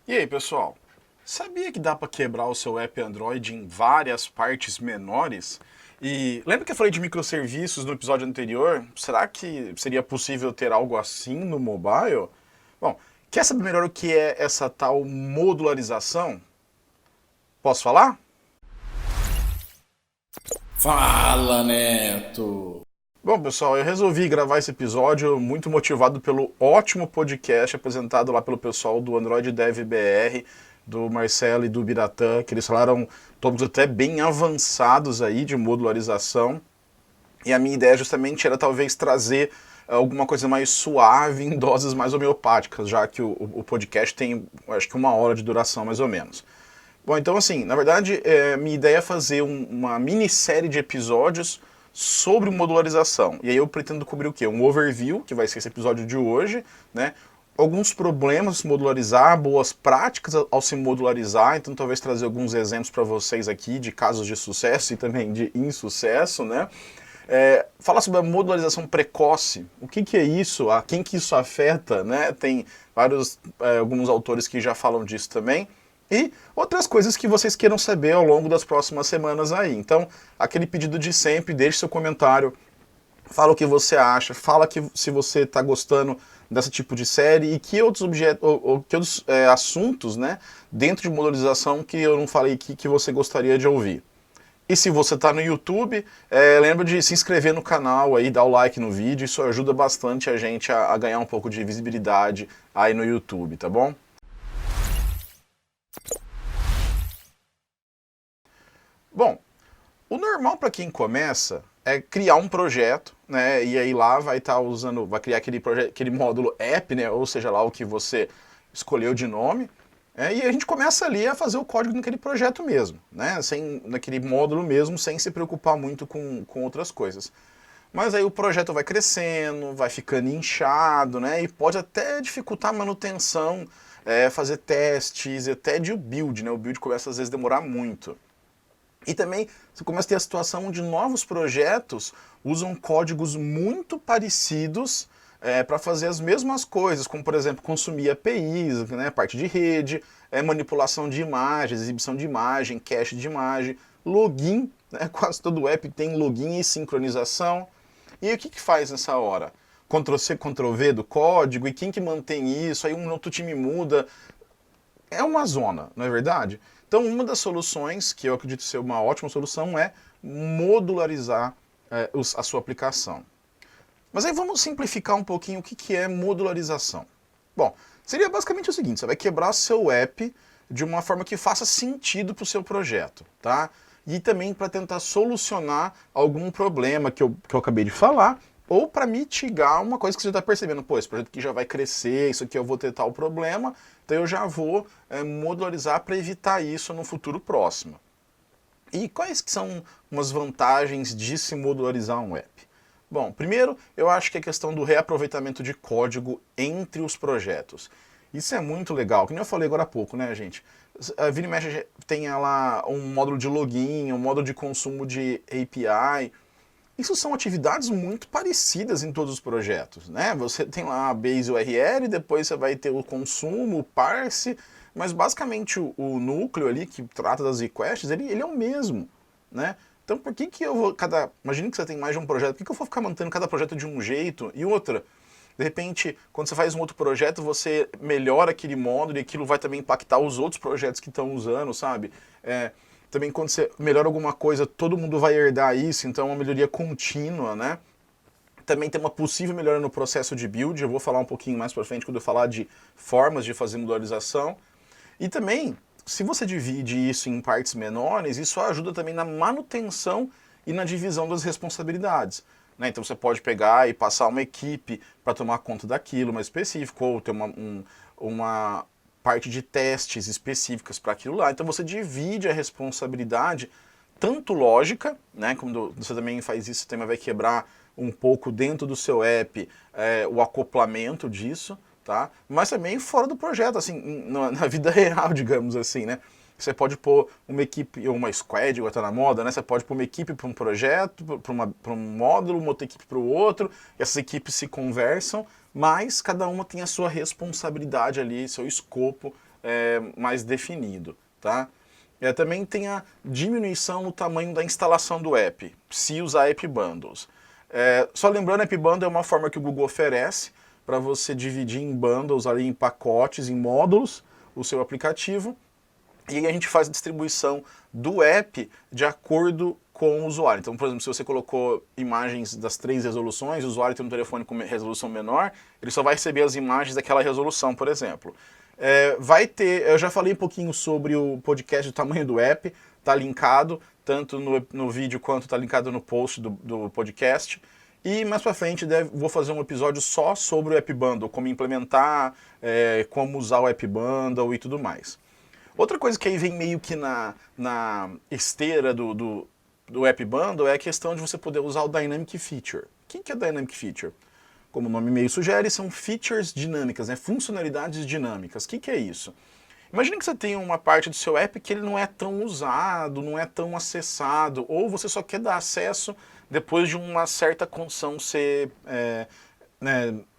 E aí, pessoal? Sabia que dá para quebrar o seu app Android em várias partes menores? E lembra que eu falei de microserviços no episódio anterior? Será que seria possível ter algo assim no mobile? Bom, quer saber melhor o que é essa tal modularização? Posso falar? Fala, Neto! Bom, pessoal, eu resolvi gravar esse episódio muito motivado pelo ótimo podcast apresentado lá pelo pessoal do Android Dev BR, do Marcelo e do Biratã, que eles falaram tópicos até bem avançados aí de modularização. E a minha ideia justamente era talvez trazer alguma coisa mais suave em doses mais homeopáticas, já que o podcast tem acho que 1 hora de duração mais ou menos. Bom, então assim, na verdade, minha ideia é fazer uma minissérie de episódios sobre modularização. E aí eu pretendo cobrir o quê? Um overview, que vai ser esse episódio de hoje, né? Alguns problemas se modularizar, boas práticas ao se modularizar, então talvez trazer alguns exemplos para vocês aqui de casos de sucesso e também de insucesso, né? Falar sobre a modularização precoce, o que é isso, a quem que isso afeta, né? Tem alguns autores que já falam disso também. E outras coisas que vocês queiram saber ao longo das próximas semanas aí. Então, aquele pedido de sempre, deixe seu comentário, fala o que você acha, fala que se você está gostando desse tipo de série e que outros objetos, ou que outros assuntos, né, dentro de modularização que eu não falei aqui que você gostaria de ouvir. E se você está no YouTube, lembra de se inscrever no canal aí, dar o like no vídeo, isso ajuda bastante a gente a ganhar um pouco de visibilidade aí no YouTube, tá bom? Bom, o normal para quem começa é criar um projeto, né? E aí lá vai estar usando, vai criar aquele módulo app, né? Ou seja lá o que você escolheu de nome. E a gente começa ali a fazer o código naquele projeto mesmo, né? Naquele módulo mesmo, sem se preocupar muito com outras coisas. Mas aí o projeto vai crescendo, vai ficando inchado, né? E pode até dificultar a manutenção, fazer testes, até de build, né? O build começa às vezes a demorar muito. E também você começa a ter a situação onde novos projetos usam códigos muito parecidos para fazer as mesmas coisas, como por exemplo consumir APIs, né, parte de rede, manipulação de imagens, exibição de imagem, cache de imagem, login, né, quase todo app tem login e sincronização. E aí, o que, que faz nessa hora? Ctrl+C, Ctrl+V do código, e quem que mantém isso? Aí um outro time muda, é uma zona, não é verdade? Então, uma das soluções, que eu acredito ser uma ótima solução, é modularizar a sua aplicação. Mas aí vamos simplificar um pouquinho o que é modularização. Bom, seria basicamente o seguinte: você vai quebrar seu app de uma forma que faça sentido para o seu projeto, tá? E também para tentar solucionar algum problema que eu acabei de falar, ou para mitigar uma coisa que você está percebendo. Pô, esse projeto aqui já vai crescer, isso aqui eu vou ter tal problema, então eu já vou modularizar para evitar isso no futuro próximo. E quais que são umas vantagens de se modularizar um app? Bom, primeiro, eu acho que é a questão do reaproveitamento de código entre os projetos. Isso é muito legal, que nem eu falei agora há pouco, né, gente? A Vini Mesh tem lá um módulo de login, um módulo de consumo de API. Isso são atividades muito parecidas em todos os projetos, né? Você tem lá a base URL, depois você vai ter o consumo, o parse, mas basicamente o núcleo ali que trata das requests, ele é o mesmo, né? Então por que que eu vou, imagina que você tem mais de um projeto, por que que eu vou ficar mantendo cada projeto de um jeito e outra? De repente, quando você faz um outro projeto, você melhora aquele módulo e aquilo vai também impactar os outros projetos que estão usando, sabe? Também quando você melhora alguma coisa, todo mundo vai herdar isso, então é uma melhoria contínua, né? Também tem uma possível melhora no processo de build, eu vou falar um pouquinho mais pra frente quando eu falar de formas de fazer modularização. E também, se você divide isso em partes menores, isso ajuda também na manutenção e na divisão das responsabilidades. Né? Então você pode pegar e passar uma equipe para tomar conta daquilo mais específico, ou ter uma parte de testes específicas para aquilo lá. Então você divide a responsabilidade, tanto lógica, né? Quando você também faz isso, você também vai quebrar um pouco dentro do seu app o acoplamento disso, tá? Mas também fora do projeto, assim, na vida real, digamos assim, né? Você pode pôr uma equipe, ou uma squad, igual tá na moda, né? Você pode pôr uma equipe para um projeto, para um módulo, uma outra equipe para o outro, e essas equipes se conversam, mas cada uma tem a sua responsabilidade ali, seu escopo mais definido, tá? Também tem a diminuição no tamanho da instalação do app, se usar App Bundles. Só lembrando, App Bundle é uma forma que o Google oferece para você dividir em bundles, ali, em pacotes, em módulos, o seu aplicativo. E aí a gente faz a distribuição do app de acordo com o usuário. Então, por exemplo, se você colocou imagens das 3 resoluções, o usuário tem um telefone com resolução menor, ele só vai receber as imagens daquela resolução, por exemplo. Vai ter, eu já falei um pouquinho sobre o podcast do tamanho do app, tá linkado, tanto no vídeo quanto tá linkado no post do podcast. E mais pra frente vou fazer um episódio só sobre o App Bundle, como implementar, como usar o App Bundle e tudo mais. Outra coisa que aí vem meio que na esteira do App Bundle é a questão de você poder usar o Dynamic Feature. O que é Dynamic Feature? Como o nome meio sugere, são features dinâmicas, né? Funcionalidades dinâmicas. O que é isso? Imagina que você tem uma parte do seu app que ele não é tão usado, não é tão acessado, ou você só quer dar acesso depois de uma certa condição ser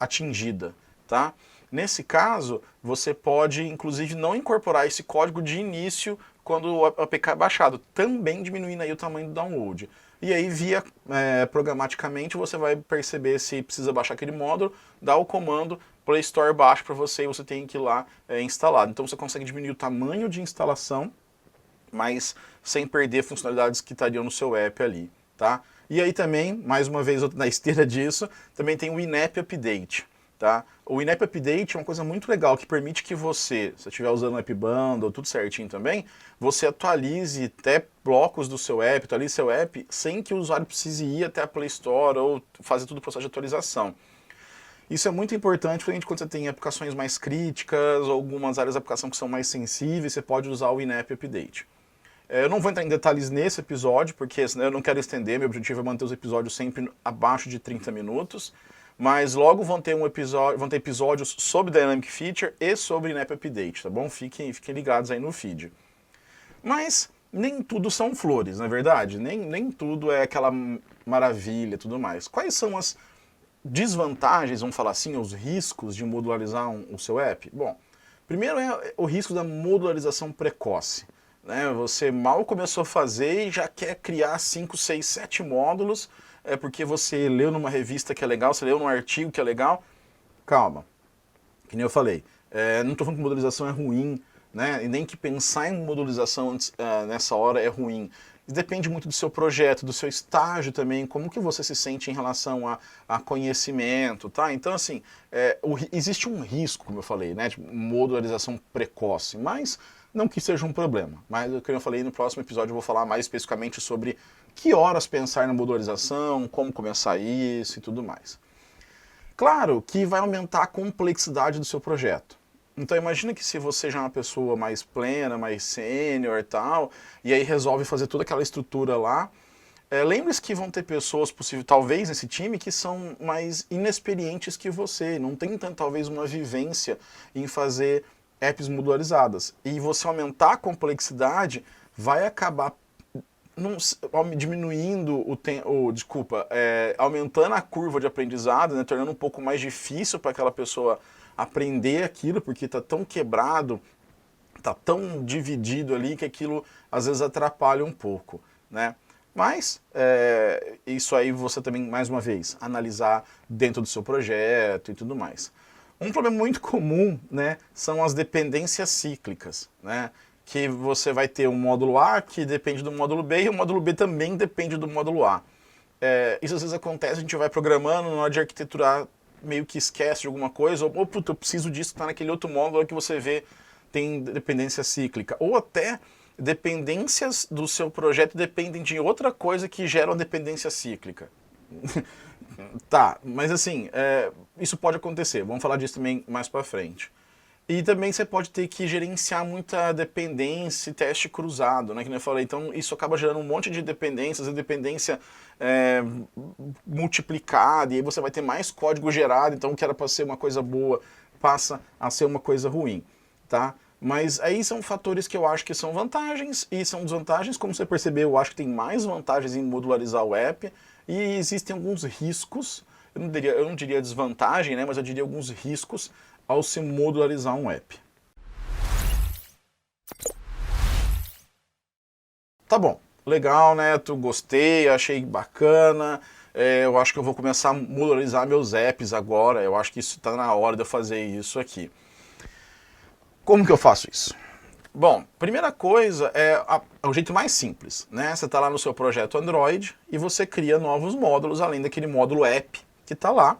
atingida, tá? Nesse caso, você pode, inclusive, não incorporar esse código de início quando o APK é baixado, também diminuindo aí o tamanho do download. E aí, programaticamente, você vai perceber se precisa baixar aquele módulo, dá o comando Play Store baixa para você e você tem que ir lá instalar. Então você consegue diminuir o tamanho de instalação, mas sem perder funcionalidades que estariam no seu app ali, tá? E aí também, mais uma vez na esteira disso, também tem o In-App Update. Tá? O In-App Update é uma coisa muito legal que permite que você, se estiver usando o App Bundle, tudo certinho também, você atualize até blocos do seu app, atualize seu app sem que o usuário precise ir até a Play Store ou fazer todo o processo de atualização. Isso é muito importante, principalmente quando você tem aplicações mais críticas ou algumas áreas da aplicação que são mais sensíveis, você pode usar o In-App Update. Eu não vou entrar em detalhes nesse episódio, porque senão eu não quero estender, meu objetivo é manter os episódios sempre abaixo de 30 minutos, mas logo vão ter episódios sobre Dynamic Feature e sobre In-App Update, tá bom? Fiquem ligados aí no feed. Mas nem tudo são flores, não é verdade? Nem tudo é aquela maravilha e tudo mais. Quais são as desvantagens, vamos falar assim, os riscos de modularizar o seu app? Bom, primeiro é o risco da modularização precoce. Né? Você mal começou a fazer e já quer criar 5, 6, 7 módulos, porque você leu numa revista que é legal, você leu num artigo que é legal. Calma, que nem eu falei, não estou falando que modularização é ruim, né? E nem que pensar em modularização nessa hora é ruim. Depende muito do seu projeto, do seu estágio também, como que você se sente em relação a conhecimento, tá? Então, assim, existe um risco, como eu falei, né, de modularização precoce, mas não que seja um problema. Mas, como eu falei, no próximo episódio eu vou falar mais especificamente sobre que horas pensar na modularização, como começar isso e tudo mais. Claro que vai aumentar a complexidade do seu projeto. Então imagina que se você já é uma pessoa mais plena, mais sênior e tal, e aí resolve fazer toda aquela estrutura lá, lembre-se que vão ter pessoas, talvez nesse time, que são mais inexperientes que você, não tem talvez uma vivência em fazer apps modularizadas. E você aumentar a complexidade vai acabar diminuindo aumentando a curva de aprendizado, né, tornando um pouco mais difícil para aquela pessoa aprender aquilo, porque está tão quebrado, está tão dividido ali que aquilo às vezes atrapalha um pouco, né? Mas isso aí você também, mais uma vez, analisar dentro do seu projeto e tudo mais. Um problema muito comum, né, são as dependências cíclicas, né? Que você vai ter um módulo A que depende do módulo B e o módulo B também depende do módulo A. Isso às vezes acontece, a gente vai programando, na hora de arquiteturar meio que esquece de alguma coisa, ou puta, eu preciso disso que está naquele outro módulo que você vê tem dependência cíclica. Ou até dependências do seu projeto dependem de outra coisa que gera uma dependência cíclica. Tá, mas assim, isso pode acontecer, vamos falar disso também mais para frente. E também você pode ter que gerenciar muita dependência e teste cruzado, né, que eu falei. Então isso acaba gerando um monte de dependências, e dependência multiplicada, e aí você vai ter mais código gerado, então o que era para ser uma coisa boa passa a ser uma coisa ruim, tá? Mas aí são fatores que eu acho que são vantagens e são desvantagens. Como você percebeu, eu acho que tem mais vantagens em modularizar o app e existem alguns riscos, eu não diria desvantagem, né, mas eu diria alguns riscos ao se modularizar um app. Tá bom, legal, Neto, gostei, achei bacana. Eu acho que eu vou começar a modularizar meus apps agora. Eu acho que isso está na hora de eu fazer isso aqui. Como que eu faço isso? Bom, primeira coisa é o jeito mais simples, né? Você está lá no seu projeto Android e você cria novos módulos, além daquele módulo app que está lá,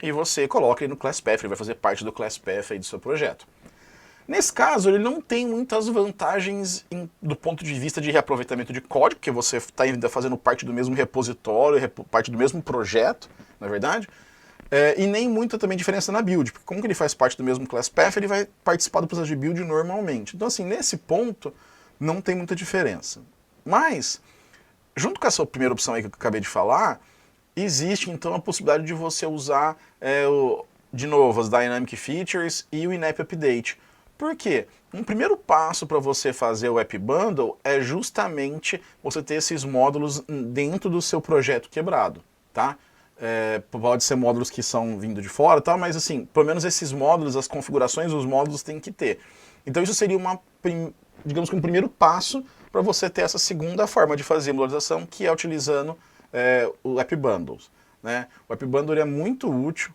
e você coloca ele no Class Path, ele vai fazer parte do Class Path aí do seu projeto. Nesse caso, ele não tem muitas vantagens do ponto de vista de reaproveitamento de código, porque você está ainda fazendo parte do mesmo repositório, parte do mesmo projeto, na verdade, e nem muita também diferença na build, porque como que ele faz parte do mesmo class path, ele vai participar do processo de build normalmente. Então assim, nesse ponto, não tem muita diferença. Mas, junto com essa primeira opção aí que eu acabei de falar, existe então a possibilidade de você usar, de novo, as Dynamic Features e o In-App Update. Por quê? Um primeiro passo para você fazer o App Bundle é justamente você ter esses módulos dentro do seu projeto quebrado, tá? Pode ser módulos que são vindo de fora, tá? Mas assim, pelo menos esses módulos, as configurações dos módulos tem que ter. Então isso seria digamos que um primeiro passo para você ter essa segunda forma de fazer modularização, que é utilizando o App Bundles, né? O App Bundle é muito útil,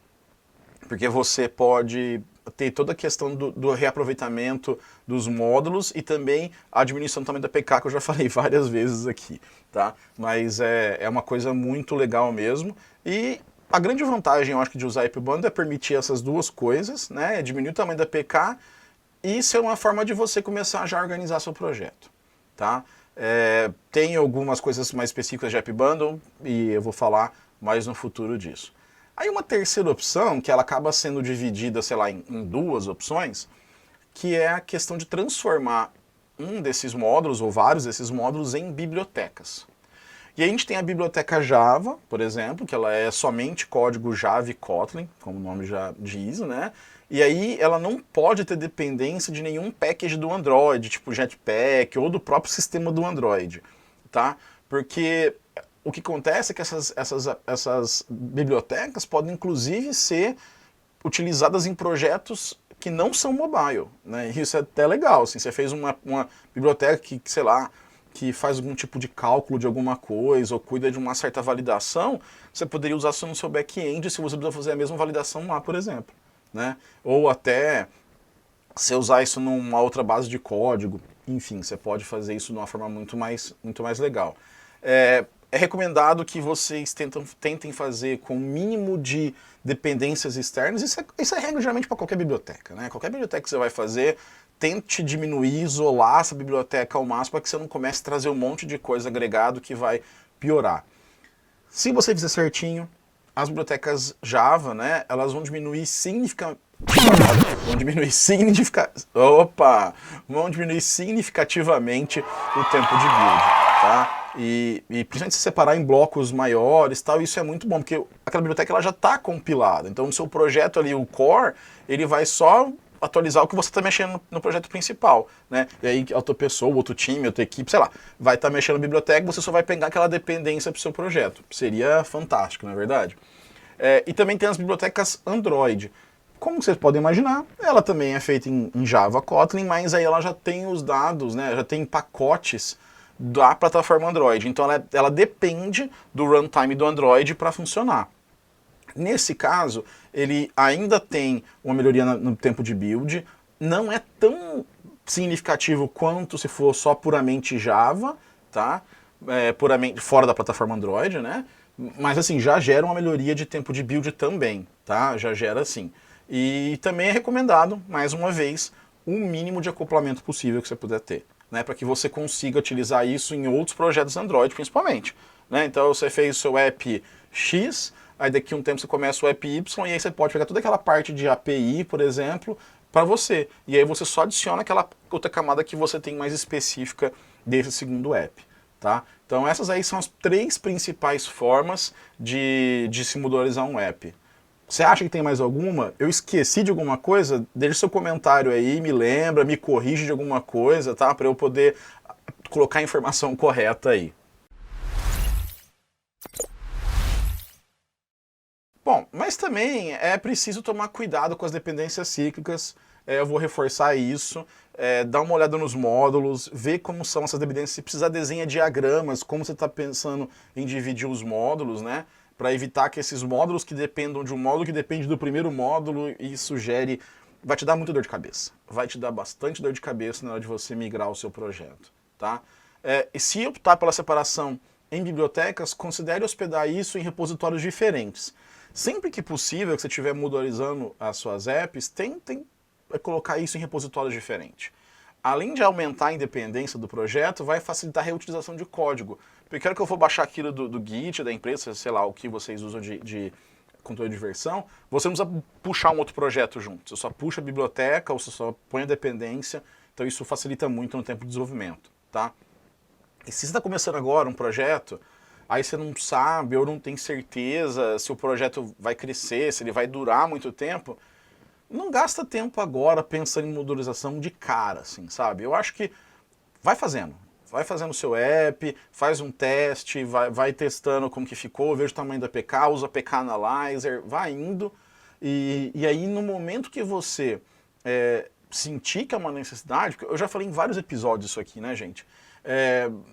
porque você pode ter toda a questão do reaproveitamento dos módulos e também a diminuição também da PK, que eu já falei várias vezes aqui, tá? Mas é uma coisa muito legal mesmo. E a grande vantagem, eu acho, de usar App Bundle é permitir essas duas coisas, né? Diminuir o tamanho da PK e ser uma forma de você começar a já organizar seu projeto, tá? Tem algumas coisas mais específicas de App Bundle e eu vou falar mais no futuro disso. Aí uma terceira opção, que ela acaba sendo dividida, sei lá, em duas opções, que é a questão de transformar um desses módulos, ou vários desses módulos, em bibliotecas. E aí a gente tem a biblioteca Java, por exemplo, que ela é somente código Java e Kotlin, como o nome já diz, né? E aí ela não pode ter dependência de nenhum package do Android, tipo Jetpack, ou do próprio sistema do Android, tá? Porque o que acontece é que essas bibliotecas podem inclusive ser utilizadas em projetos que não são mobile, né? Isso é até legal, assim, você fez uma biblioteca que, sei lá, que faz algum tipo de cálculo de alguma coisa, ou cuida de uma certa validação, você poderia usar isso no seu back-end se você precisa fazer a mesma validação lá, por exemplo, né? Ou até você usar isso numa outra base de código, enfim, você pode fazer isso de uma forma muito mais legal. É recomendado que vocês tentem fazer com o mínimo de dependências externas. Isso é regra geralmente para qualquer biblioteca, né? Qualquer biblioteca que você vai fazer, tente diminuir, isolar essa biblioteca ao máximo para que você não comece a trazer um monte de coisa agregado que vai piorar. Se você fizer certinho, as bibliotecas Java, né, elas vão diminuir significativamente o tempo de build, tá? E principalmente se separar em blocos maiores, tal, isso é muito bom, porque aquela biblioteca ela já está compilada. Então o seu projeto ali, o core, ele vai só atualizar o que você está mexendo no projeto principal, né? E aí a outra pessoa, outro time, outra equipe, sei lá, vai estar mexendo na biblioteca, você só vai pegar aquela dependência para o seu projeto. Seria fantástico, não é verdade? E também tem as bibliotecas Android. Como vocês podem imaginar, ela também é feita em Java, Kotlin, mas aí ela já tem os dados, né? Já tem pacotes da plataforma Android. Então ela depende do runtime do Android para funcionar. Nesse caso, ele ainda tem uma melhoria no tempo de build, não é tão significativo quanto se for só puramente Java, tá? Puramente fora da plataforma Android, né? Mas assim, já gera uma melhoria de tempo de build também, tá? Já gera assim. E também é recomendado, mais uma vez, o mínimo de acoplamento possível que você puder ter, né? Para que você consiga utilizar isso em outros projetos Android, principalmente, né? Então você fez o seu app X, aí daqui a um tempo você começa o app Y, e aí você pode pegar toda aquela parte de API, por exemplo, para você. E aí você só adiciona aquela outra camada que você tem mais específica desse segundo app, tá? Então essas aí são as três principais formas de se modularizar um app. Você acha que tem mais alguma? Eu esqueci de alguma coisa? Deixe seu comentário aí, me lembra, me corrige de alguma coisa, tá? Para eu poder colocar a informação correta aí. Bom, mas também é preciso tomar cuidado com as dependências cíclicas, eu vou reforçar isso. dá uma olhada nos módulos, vê como são essas dependências, se precisar desenha diagramas, como você está pensando em dividir os módulos, né? Para evitar que esses módulos que dependam de um módulo que depende do primeiro módulo e sugere, vai te dar muita dor de cabeça. Vai te dar bastante dor de cabeça na hora de você migrar o seu projeto, tá? E se optar pela separação em bibliotecas, considere hospedar isso em repositórios diferentes. Sempre que possível, que você estiver modularizando as suas apps, tentem colocar isso em repositórios diferentes. Além de aumentar a independência do projeto, vai facilitar a reutilização de código. Porque quero que eu vou baixar aquilo do Git, da empresa, sei lá, o que vocês usam de controle de versão, você não precisa puxar um outro projeto junto. Você só puxa a biblioteca ou você só põe a dependência. Então isso facilita muito no tempo de desenvolvimento, tá? E se você está começando agora um projeto, aí você não sabe ou não tem certeza se o projeto vai crescer, se ele vai durar muito tempo, não gasta tempo agora pensando em modularização de cara, assim, sabe? Eu acho que vai fazendo o seu app, faz um teste, vai testando como que ficou, veja o tamanho da APK, usa APK Analyzer, vai indo, e aí no momento que você sentir que é uma necessidade, porque eu já falei em vários episódios isso aqui, né, gente?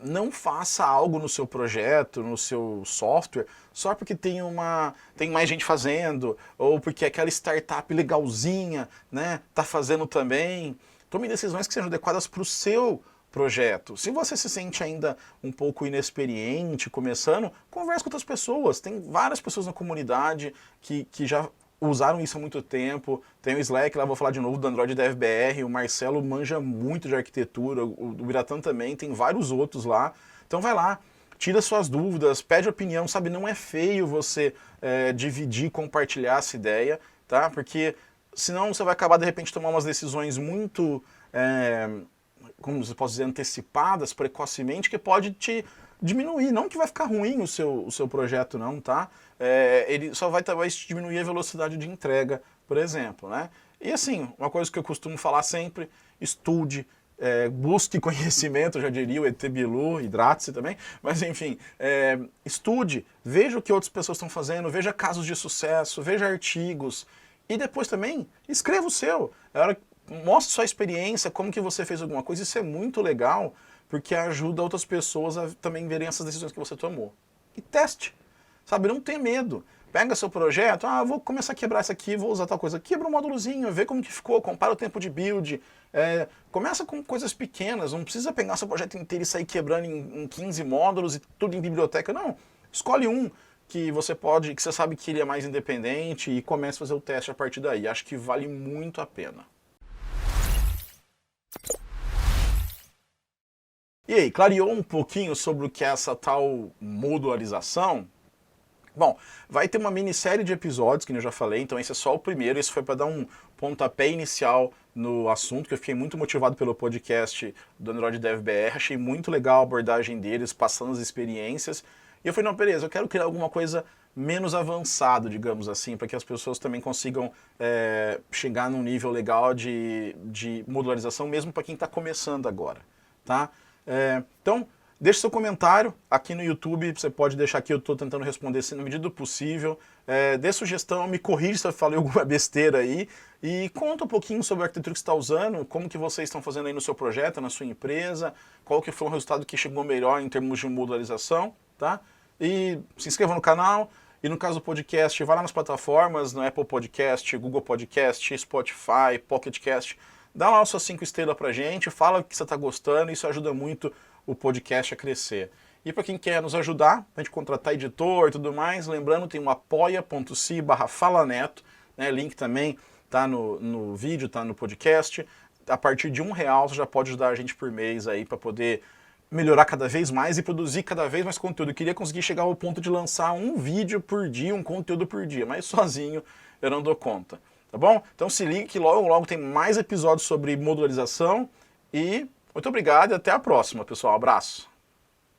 Não faça algo no seu projeto, no seu software, só porque tem mais gente fazendo, ou porque aquela startup legalzinha, né, tá fazendo também. Tome decisões que sejam adequadas para o seu projeto. Se você se sente ainda um pouco inexperiente, começando, converse com outras pessoas. Tem várias pessoas na comunidade que já usaram isso há muito tempo. Tem o Slack, lá vou falar de novo, do Android Dev BR, o Marcelo manja muito de arquitetura, o Biratan também, tem vários outros lá. Então vai lá, tira suas dúvidas, pede opinião, sabe? Não é feio você dividir, compartilhar essa ideia, tá? Porque senão você vai acabar de repente tomar umas decisões muito, como você pode dizer, antecipadas, precocemente, que pode te diminuir, não que vai ficar ruim o seu projeto não, tá? Ele só vai diminuir a velocidade de entrega, por exemplo, né? E assim, uma coisa que eu costumo falar sempre, estude, busque conhecimento, já diria o ET Bilu, hidrate-se também, mas enfim, estude, veja o que outras pessoas estão fazendo, veja casos de sucesso, veja artigos, e depois também escreva o seu, mostre sua experiência, como que você fez alguma coisa, isso é muito legal, porque ajuda outras pessoas a também verem essas decisões que você tomou. E teste, sabe, não tenha medo. Pega seu projeto, vou começar a quebrar isso aqui, vou usar tal coisa. Quebra um módulozinho, vê como que ficou, compara o tempo de build. Começa com coisas pequenas, não precisa pegar seu projeto inteiro e sair quebrando em 15 módulos e tudo em biblioteca, não. Escolhe um que você sabe que ele é mais independente e comece a fazer o teste a partir daí. Acho que vale muito a pena. E aí, clareou um pouquinho sobre o que é essa tal modularização? Bom, vai ter uma minissérie de episódios, que eu já falei, então esse é só o primeiro, esse foi para dar um pontapé inicial no assunto, que eu fiquei muito motivado pelo podcast do Android Dev BR, achei muito legal a abordagem deles, passando as experiências, e eu falei, não, beleza, eu quero criar alguma coisa menos avançado, digamos assim, para que as pessoas também consigam chegar num nível legal de modularização, mesmo para quem está começando agora, tá? Então, deixe seu comentário aqui no YouTube, você pode deixar aqui, eu estou tentando responder na medida do possível. Dê sugestão, me corrija se eu falei alguma besteira aí. E conta um pouquinho sobre a arquitetura que você está usando, como que vocês estão fazendo aí no seu projeto, na sua empresa, qual que foi o resultado que chegou melhor em termos de modularização, tá? E se inscreva no canal, e no caso do podcast, vá lá nas plataformas, no Apple Podcast, Google Podcast, Spotify, Pocket Cast, dá lá as suas 5 estrelas pra gente, fala que você está gostando, isso ajuda muito o podcast a crescer. E para quem quer nos ajudar, a gente contratar editor e tudo mais, lembrando, tem um apoia.se/falaneto, né, link também tá no vídeo, tá no podcast. A partir de R$1 você já pode ajudar a gente por mês aí para poder melhorar cada vez mais e produzir cada vez mais conteúdo. Eu queria conseguir chegar ao ponto de lançar um vídeo por dia, um conteúdo por dia, mas sozinho eu não dou conta. Tá bom? Então se liga que logo logo tem mais episódios sobre modularização e muito obrigado e até a próxima, pessoal. Abraço!